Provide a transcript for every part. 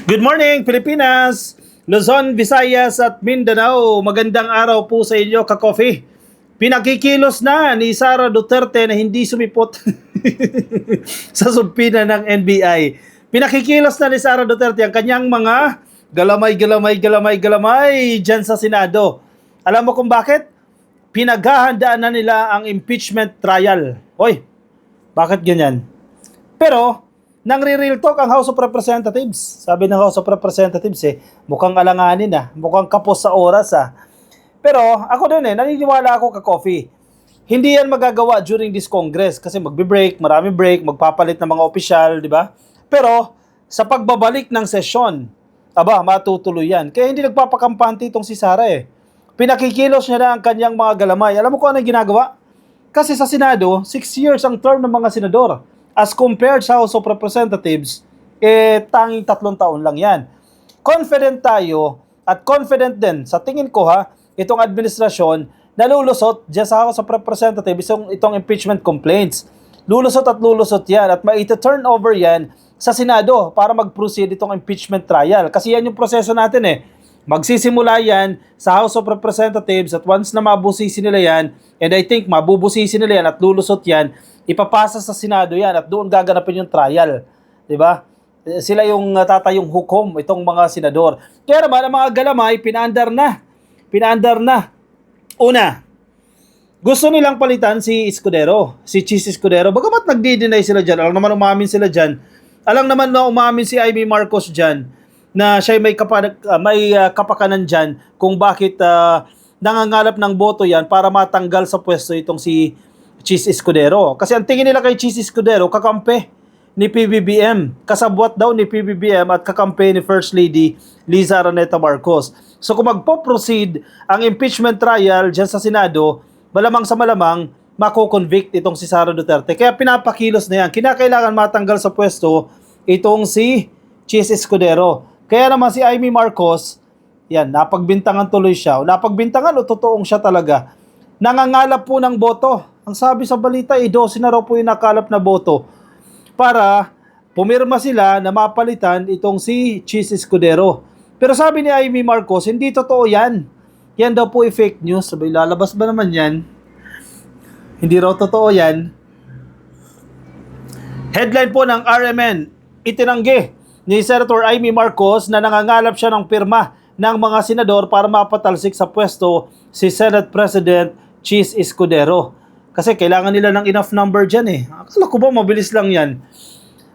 Good morning, Pilipinas, Luzon, Visayas at Mindanao. Magandang araw po sa inyo, ka-coffee. Pinakikilos na ni Sara Duterte na hindi sumipot sa sumpina ng NBI. Pinakikilos na ni Sara Duterte ang kanyang mga galamay dyan sa Senado. Alam mo kung bakit? Pinaghahandaan na nila ang impeachment trial. Hoy, bakit ganyan? Pero nangre-real talk ang House of Representatives. Sabi ng House of Representatives mukhang alanganin mukhang kapos sa oras Pero ako din naniniwala ako ka-coffee. Hindi yan magagawa during this Congress kasi magbe-break, maraming break, magpapalit ng mga opisyal, di ba? Pero sa pagbabalik ng sesyon, matutuloy yan. Kaya hindi nagpapakampante itong si Sara Pinakikilos niya na ang kanyang mga galamay. Alam mo kung ano ginagawa? Kasi sa Senado, 6 years ang term ng mga senador. As compared sa House of Representatives, tanging 3 taon lang yan. Confident tayo at confident din, sa tingin ko itong administrasyon na lulusot dyan sa House of Representatives itong impeachment complaints. Lulusot yan at maita-turn over yan sa Senado para mag-proceed itong impeachment trial. Kasi yan yung proseso natin Magsisimula yan sa House of Representatives at once na mabusisi nila yan, and I think mabubusisi nila yan at lulusot yan, ipapasa sa Senado yan at doon gaganapin yung trial. Diba? Sila yung tatayong hukom, itong mga senador. Kaya naman, ang mga galamay, pinaandar na. Una, gusto nilang palitan si Cheese Escudero. Bagamat nagdi-deny sila dyan, alam naman umamin sila dyan. Alam naman na umamin si Amy Marcos dyan, na siya may kapakanan dyan kung bakit nangangalap ng boto yan para matanggal sa pwesto itong si Cheese Escudero. Kasi ang tingin nila kay Cheese Escudero, kakampi ni PBBM. Kasabwat daw ni PBBM at kakampi ni First Lady Liza Araneta Marcos. So kung magpo-proceed ang impeachment trial dyan sa Senado, malamang sa malamang mako-convict itong si Sara Duterte. Kaya pinapakilos na yan. Kinakailangan matanggal sa pwesto itong si Cheese Escudero. Kaya naman si Amy Marcos, napagbintangan tuloy siya. Napagbintangan o totoong siya talaga. Nangangalap po ng boto. Ang sabi sa balita, 12 na raw po yung nakalap na boto para pumirma sila na mapalitan itong si Cheese Escudero. Pero sabi ni Amy Marcos, hindi totoo yan. Yan daw po fake news. Sabi, lalabas ba naman yan? Hindi raw totoo yan. Headline po ng RMN, itinanggi ni Senator Amy Marcos na nangangalap siya ng pirma ng mga senador para mapatalsik sa pwesto si Senate President Cheese Escudero. Kasi kailangan nila ng enough number dyan Akala ko ba mabilis lang yan?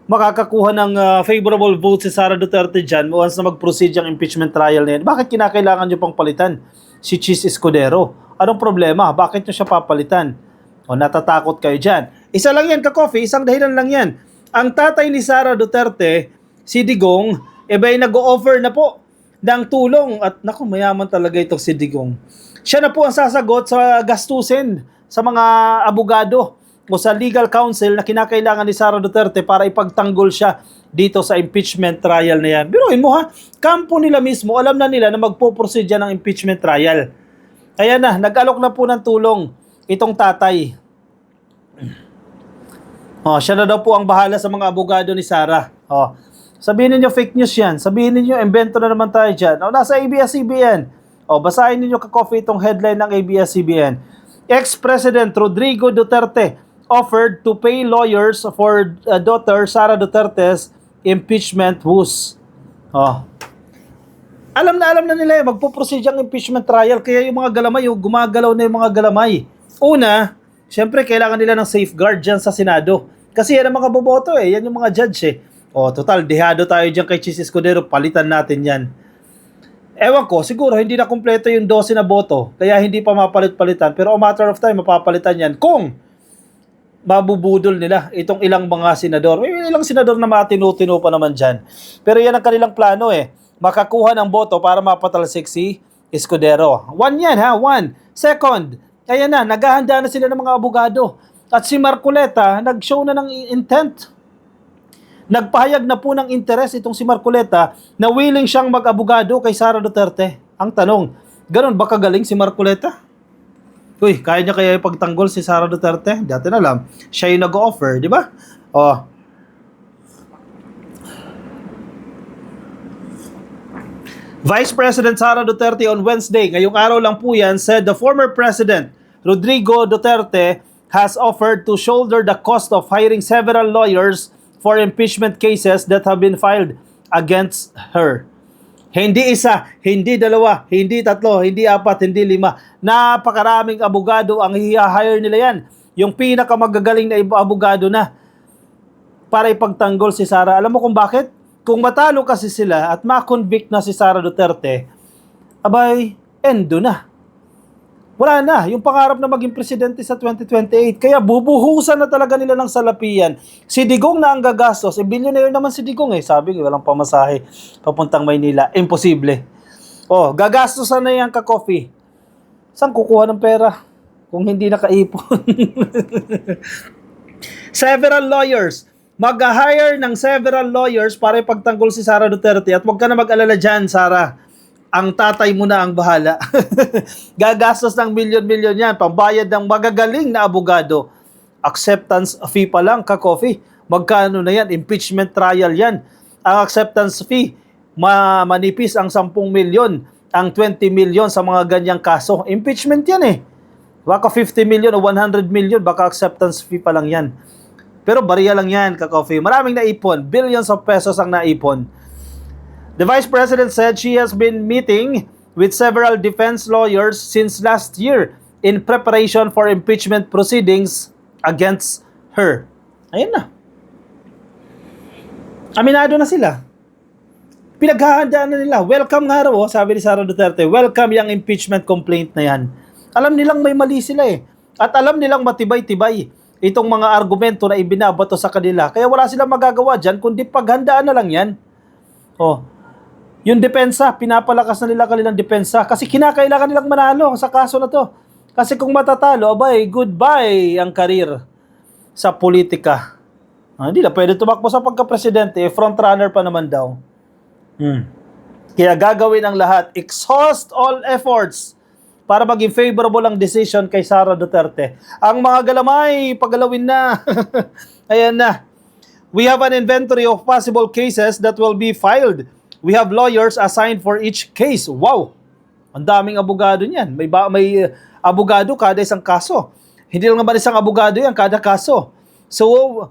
Makakakuha ng favorable vote si Sara Duterte dyan once na mag-proceed yung impeachment trial na yan. Bakit kinakailangan nyo pang palitan si Cheese Escudero? Anong problema? Bakit nyo siya papalitan? O natatakot kayo dyan? Isa lang yan, ka-coffee. Isang dahilan lang yan. Ang tatay ni Sara Duterte, si Digong, nag-o-offer na po ng tulong. At naku, mayaman talaga itong si Digong. Siya na po ang sasagot sa gastusin sa mga abogado o sa legal counsel na kinakailangan ni Sara Duterte para ipagtanggol siya dito sa impeachment trial na yan. Biruin mo kampo nila mismo, alam na nila na magpo-proceed yan ng impeachment trial. Ayan nag-alok na po ng tulong itong tatay. Siya na daw po ang bahala sa mga abogado ni Sara. Sabihin niyo fake news yan. Sabihin niyo invento na naman tayo dyan. Nasa ABS-CBN. Basahin niyo ka-coffee itong headline ng ABS-CBN. Ex-President Rodrigo Duterte offered to pay lawyers for daughter Sara Duterte's impeachment who's. Alam na nila magpo-proceed ang impeachment trial. Kaya yung mga galamay, gumagalaw na yung mga galamay. Una, syempre kailangan nila ng safeguard dyan sa Senado. Kasi yan ang mga boboto yan yung mga judge total, dehado tayo dyan kay Cheese Escudero, palitan natin yan. Ewan ko, siguro hindi na kumpleto yung 12 na boto, kaya hindi pa mapalit-palitan. Pero a matter of time, mapapalitan yan kung mabubudol nila itong ilang mga senador. May ilang senador na matino-tino pa naman dyan. Pero yan ang kanilang plano makakuha ng boto para mapatalsik si Escudero. One yan one. Second, ayan naghahanda na sila ng mga abogado. At si Marcoleta, nag-show na ng intent. Nagpahayag na po ng interes itong si Marcoleta na willing siyang mag-abogado kay Sara Duterte. Ang tanong, ganun ba kagaling si Marcoleta? Uy, kaya niya kaya ipagtanggol si Sara Duterte? Di natin alam. Siya yung nag-offer, di ba? Vice President Sara Duterte on Wednesday, ngayong araw lang po yan, said the former President Rodrigo Duterte has offered to shoulder the cost of hiring several lawyers for impeachment cases that have been filed against her. Hindi isa, hindi dalawa, hindi tatlo, hindi apat, hindi lima. Napakaraming abogado ang i-hire nila yan. Yung pinakamagagaling na abogado na para ipagtanggol si Sara. Alam mo kung bakit? Kung matalo kasi sila at ma-convict na si Sara Duterte, abay, endo na. Wala na, yung pangarap na maging presidente sa 2028. Kaya bubuhusan na talaga nila ng salapian. Si Digong na ang gagastos. Billionaire naman si Digong eh. Sabi ko, walang pamasahe papuntang Maynila. Imposible. Gagastosan na yan ka-coffee. Saan kukuha ng pera? Kung hindi nakaipon. Several lawyers. Mag-hire ng several lawyers para ipagtanggol si Sara Duterte. At huwag ka na mag-alala dyan, Sara. Ang tatay mo na ang bahala. Gagastos ng milyon-milyon yan. Pambayad ng magagaling na abogado. Acceptance fee pa lang, ka-coffee. Magkano na yan? Impeachment trial yan. Ang acceptance fee, manipis ang 10 milyon, ang 20 milyon sa mga ganyang kaso. Impeachment yan eh. Baka 50 million o 100 million, baka acceptance fee pa lang yan. Pero bariya lang yan, ka-coffee. Maraming naipon. Billions of pesos ang naipon. The Vice President said she has been meeting with several defense lawyers since last year in preparation for impeachment proceedings against her. Ayun na. Aminado na sila. Pinaghahandaan na nila. Welcome nga raw, sabi ni Sara Duterte. Welcome yung impeachment complaint na yan. Alam nilang may mali sila eh. At alam nilang matibay-tibay itong mga argumento na ibinabato sa kanila. Kaya wala silang magagawa dyan, kundi paghandaan na lang yan. Yung depensa, pinapalakas na nila kanilang depensa kasi kinakailangan nilang manalo sa kaso na to. Kasi kung matatalo, abay, goodbye ang karir sa politika. Hindi na pwede tumakbo sa pagka-presidente, frontrunner pa naman daw. Kaya gagawin ang lahat, exhaust all efforts para maging favorable ang decision kay Sara Duterte. Ang mga galamay, pagalawin na. Ayan na. We have an inventory of possible cases that will be filed. We have lawyers assigned for each case. Wow! Ang daming abogado niyan. May abogado kada isang kaso. Hindi lang naman isang abogado yan kada kaso. So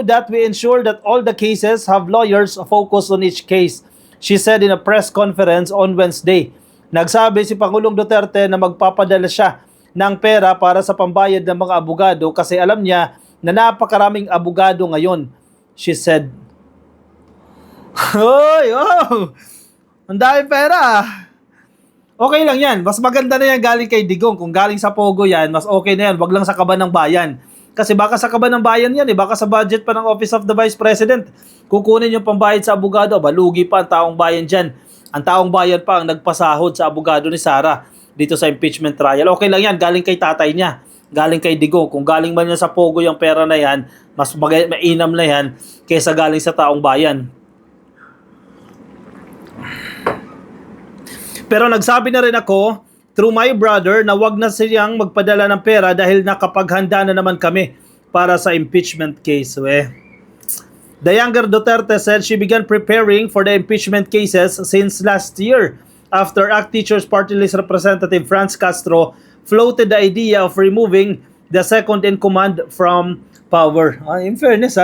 that we ensure that all the cases have lawyers focused on each case. She said in a press conference on Wednesday. Nagsabi si Pangulong Duterte na magpapadala siya ng pera para sa pambayad ng mga abogado kasi alam niya na napakaraming abogado ngayon. She said, Hoy, ang dami pera. Okay lang yan. Mas maganda na yan galing kay Digong. Kung galing sa Pogo yan, mas okay na yan. Wag lang sa kaban ng bayan. Kasi baka sa kaban ng bayan yan eh. Baka sa budget pa ng Office of the Vice President. Kukunin yung pambayad sa abogado. Balugi pa ang taong bayan dyan. Ang taong bayan pa ang nagpasahod sa abogado ni Sara dito sa impeachment trial. Okay lang yan. Galing kay tatay niya. Galing kay Digong. Kung galing man yan sa Pogo yung pera na yan, mas mainam na yan kaysa galing sa taong bayan. Pero nagsabi na rin ako through my brother na wag na siyang magpadala ng pera dahil nakapaghanda na naman kami para sa impeachment case. The younger Duterte said she began preparing for the impeachment cases since last year after ACT Teachers Party List Representative Franz Castro floated the idea of removing the second in command from power. In fairness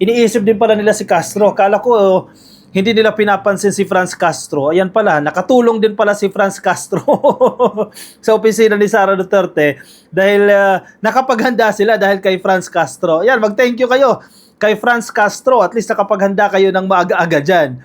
iniisip din pala nila si Castro. Kala ko hindi nila pinapansin si Franz Castro. Ayan pala, nakatulong din pala si Franz Castro sa opisina ni Sara Duterte dahil nakapaghanda sila dahil kay Franz Castro. Ayan, mag-thank you kayo kay Franz Castro. At least nakapaghanda kayo ng maaga-aga dyan.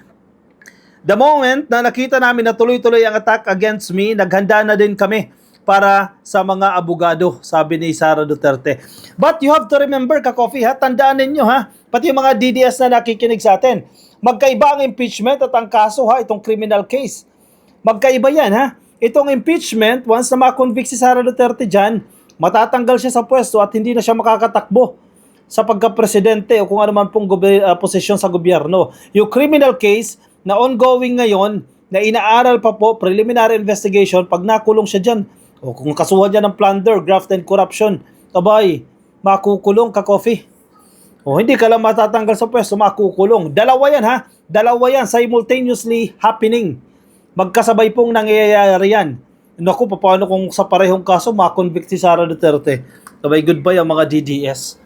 The moment na nakita namin na tuloy-tuloy ang attack against me, naghanda na din kami para sa mga abogado, sabi ni Sara Duterte. But you have to remember, ka-coffee tandaan ninyo pati yung mga DDS na nakikinig sa atin. Magkaiba ang impeachment at ang kaso itong criminal case. Magkaiba yan Itong impeachment, once na ma-convict si Sara Duterte dyan, matatanggal siya sa pwesto at hindi na siya makakatakbo sa pagka-presidente o kung ano man pong posisyon sa gobyerno. Yung criminal case na ongoing ngayon, na inaaral pa po, preliminary investigation, pag nakulong siya dyan, o kung kasuhan niya ng plunder, graft and corruption, kabay, makukulong ka-coffee. Hindi ka lang matatanggal sa pwesto, makukulong. Dalawa yan Dalawa yan simultaneously happening. Magkasabay pong nangyayari yan. Naku, paano kung sa parehong kaso makonvict si Sara Duterte? Sabay goodbye ang mga DDS.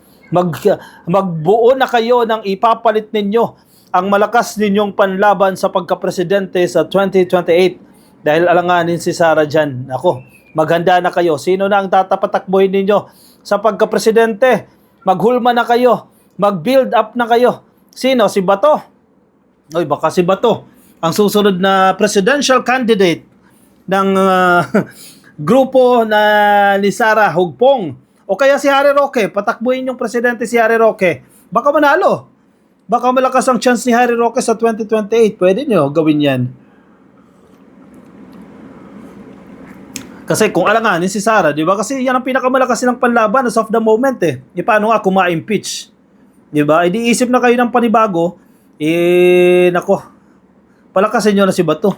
Magbuo na kayo ng ipapalit ninyo ang malakas ninyong panlaban sa pagkapresidente sa 2028 dahil alanganin si Sara dyan. Naku, maghanda na kayo. Sino na ang tatapatakboy ninyo sa pagkapresidente? Maghulma na kayo. Mag-build up na kayo. Sino? Si Bato? Oy, baka si Bato ang susunod na presidential candidate ng grupo na ni Sara Hugpong. O kaya si Harry Roque, patakbuhin yung presidente si Harry Roque. Baka manalo. Baka malakas ang chance ni Harry Roque sa 2028. Pwede nyo gawin yan. Kasi kung alanganin si Sara, di ba? Kasi yan ang pinakamalakas nilang panlaban as of the moment eh. E paano nga kung ma-impeach? Di ba? E di isip na kayo ng panibago, nako, palakasin nyo na si Bato.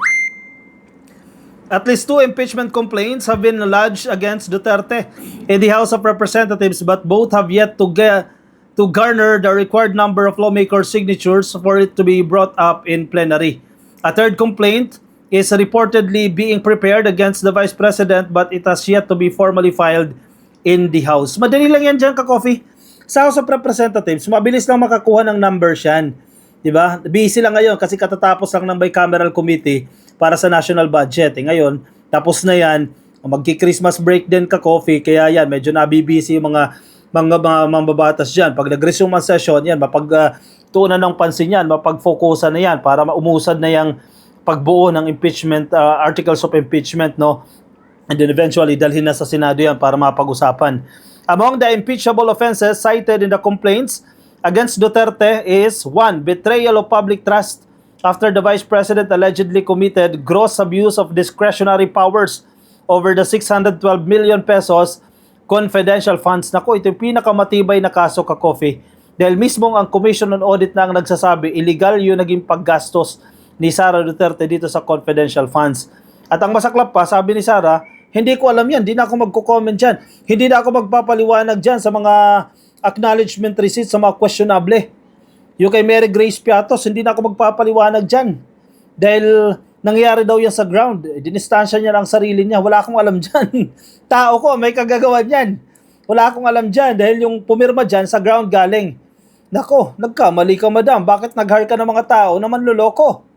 At least 2 impeachment complaints have been lodged against Duterte in the House of Representatives, but both have yet to garner the required number of lawmakers' signatures for it to be brought up in plenary. A third complaint is reportedly being prepared against the Vice President, but it has yet to be formally filed in the House. Madali lang yan dyan, ka-coffee. Sa House of Representatives, mabilis lang makakuha ng numbers yan. Diba? Busy lang ngayon kasi katatapos lang ng bicameral committee para sa national budget. Ngayon, tapos na yan, magki-Christmas break din ka-coffee, kaya yan, medyo nabibisi yung mga mambabatas dyan. Pag nag-resume ang session, yan, mapagtuunan ng pansin yan, mapag-focusan na yan para maumusad na yung pagbuo ng impeachment, articles of impeachment, no? And then eventually, dalhin na sa Senado yan para mapag-usapan. Among the impeachable offenses cited in the complaints against Duterte is 1. Betrayal of public trust after the Vice President allegedly committed gross abuse of discretionary powers over the 612 million pesos confidential funds. Naku, ito yung pinakamatibay na kaso, ka-coffee. Dahil mismong ang Commission on Audit na ang nagsasabi, illegal yung naging paggastos ni Sara Duterte dito sa confidential funds. At ang masaklap pa, sabi ni Sara, hindi ko alam yan, hindi na ako magko-comment dyan. Hindi na ako magpapaliwanag dyan sa mga acknowledgement receipts, sa mga questionable. Yung kay Mary Grace Piatos, hindi na ako magpapaliwanag dyan. Dahil nangyari daw yan sa ground. Dinistansya niya lang sarili niya. Wala akong alam dyan. Tao ko, may kagagawa niyan. Wala akong alam dyan dahil yung pumirma dyan sa ground galing. Nako, nagkamali ka, madam. Bakit nag-hire ka ng mga tao na manloloko?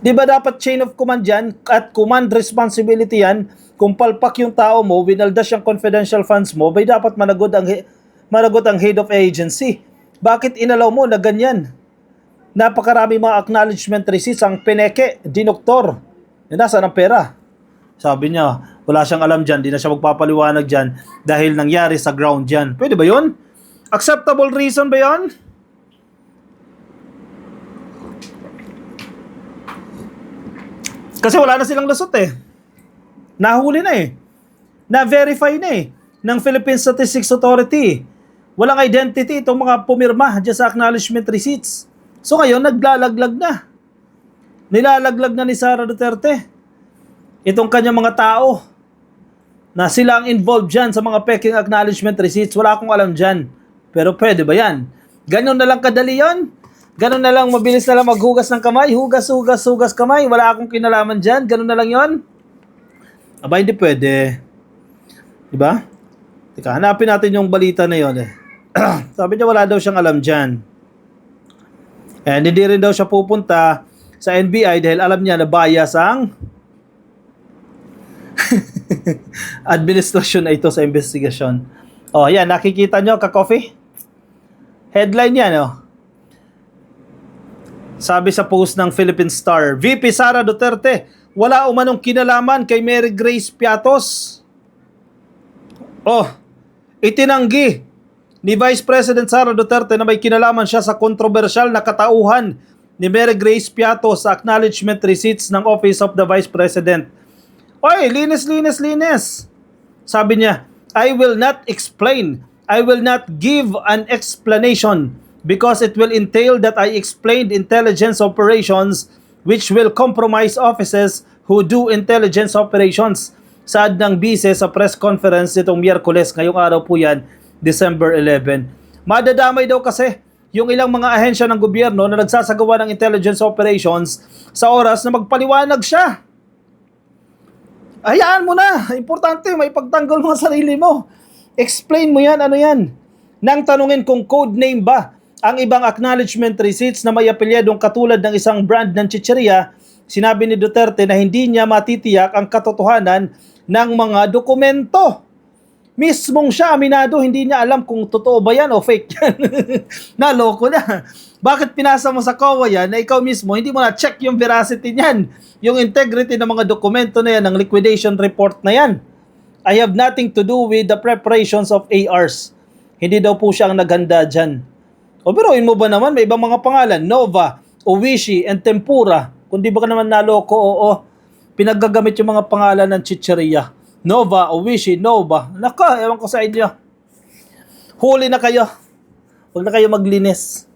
Di ba dapat chain of command yan at command responsibility yan? Kung palpak yung tao mo, winaldas yung confidential funds mo, bay dapat managot ang head of agency. Bakit inalaw mo na ganyan? Napakarami mga acknowledgement receipts ang pineke, dinoktor. Nasaan ang pera? Sabi niya, wala siyang alam dyan, di na siya magpapaliwanag dyan dahil nangyari sa ground dyan. Pwede ba yun? Acceptable reason ba yun? Kasi wala na silang lusot eh. Nahuli na eh. Na-verify na eh ng Philippine Statistics Authority. Walang identity itong mga pumirma dyan sa acknowledgement receipts. So ngayon, naglalaglag na. Nilalaglag na ni Sara Duterte itong kanyang mga tao na sila ang involved dyan sa mga peking acknowledgement receipts. Wala akong alam dyan. Pero pwede ba yan? Ganun na lang kadali yan? Ganun na lang, mabilis na lang maghugas ng kamay, hugas kamay, wala akong kinalaman dyan, ganun na lang yon. Aba, hindi pwede. Diba? Teka, hanapin natin yung balita na yon eh. Sabi niya wala daw siyang alam dyan. And hindi rin daw siya pupunta sa NBI dahil alam niya na bias ang administrasyon na ito sa investigasyon. Oh, yan, nakikita nyo, ka-coffee? Headline yan, oh. Sabi sa post ng Philippine Star, VP Sara Duterte, wala umanong kinalaman kay Mary Grace Piatos. Oh, itinanggi ni Vice President Sara Duterte na may kinalaman siya sa kontrobersyal na katauhan ni Mary Grace Piatos sa acknowledgement receipts ng Office of the Vice President. Oy, linis. Sabi niya, I will not explain. I will not give an explanation because it will entail that I explained intelligence operations which will compromise offices who do intelligence operations. Saad ng bise sa press conference nitong Miyerkules, ngayong araw po yan, December 11. Madadamay daw kasi yung ilang mga ahensya ng gobyerno na nagsasagawa ng intelligence operations sa oras na magpaliwanag siya. Hayaan mo na. Importante, may pagtanggol mo sa sarili mo. Explain mo yan, ano yan. Nang tanungin kung code name ba ang ibang acknowledgement receipts na may apelyadong katulad ng isang brand ng chicheria, sinabi ni Duterte na hindi niya matitiyak ang katotohanan ng mga dokumento. Mismong siya, aminado, hindi niya alam kung totoo ba yan o fake yan. Naloko na. Bakit pinasa mo sa COA yan na ikaw mismo, hindi mo na-check yung veracity niyan, yung integrity ng mga dokumento na yan, ng liquidation report na yan. I have nothing to do with the preparations of ARs. Hindi daw po siya ang naghanda dyan. O biruin mo ba naman, may ibang mga pangalan, Nova, Owishi, and Tempura. Kung di ba ka naman naloko, oo, pinaggagamit yung mga pangalan ng chicheria. Nova, Owishi, Nova. Naka, ewan ko sa inyo. Huli na kayo. Huwag na kayo maglinis.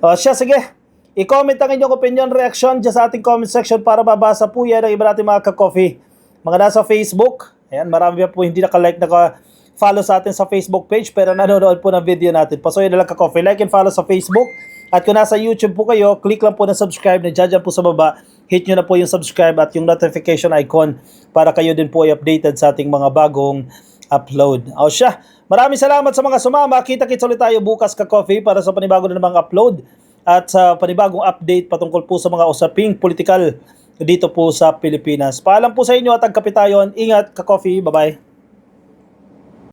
O siya, sige. I-comment ang inyong opinion, reaction dyan sa ating comment section para mabasa po yan ng iba natin mga ka-coffee. Mga nasa Facebook, ayan, marami po hindi naka-like, naka-follow sa atin sa Facebook page pero nanonood po ng video natin. Pasuyin na lang ka-coffee. Like and follow sa Facebook. At kung nasa YouTube po kayo, click lang po na subscribe na dyan po sa baba. Hit nyo na po yung subscribe at yung notification icon para kayo din po ay updated sa ating mga bagong upload. O siya, maraming salamat sa mga sumama. Kita-kits ulit tayo bukas ka-coffee para sa panibago na namang upload at sa panibagong update patungkol po sa mga usaping politikal dito po sa Pilipinas. Paalam po sa inyo at agkapitayon. Ingat ka-coffee. Bye-bye.